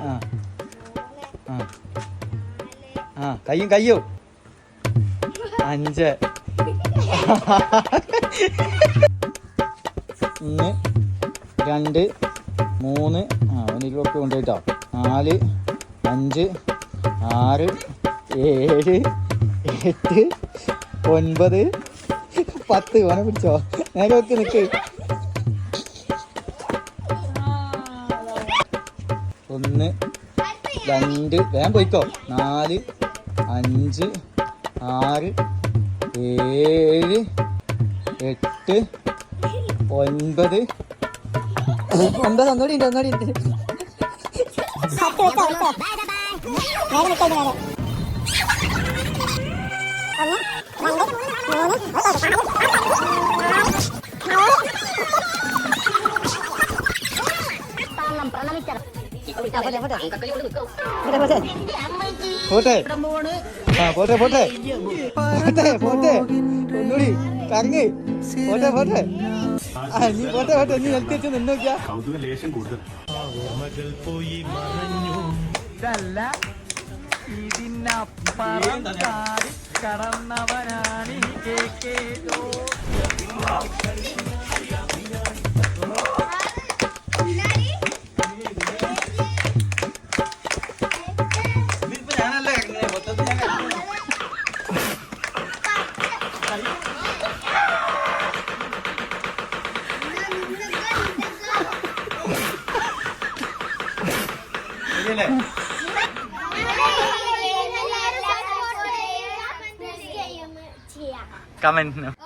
ആ ആ ആ കയ്യും കയ്യും 5 1 2 3 ആ ഒന്നിലൊക്കെ കൊണ്ടുപോയിട്ടോ 4 5 6 7 8 9 10 ഓനെ പിടിച്ചോ നേരെ വെക്ക് നിൽക്ക് 1 2 വേഗം പോയിക്കോ 4 5 6 7 8 9 ഒന്നോടി പോട്ടെ പോട്ടെ പോട്ടെ പോട്ടെ പോട്ടെ ഒന്നുകൂടി കറങ്ങി പോട്ടെ പോട്ടെ നീ പോട്ടെ പോട്ടെ നീ നിൽക്കിച്ച് നിന്ന് നോക്കിയാ പോയി മറഞ്ഞു ഇതിനപ്പുറം കടന്നവനാണ് കമന്റ്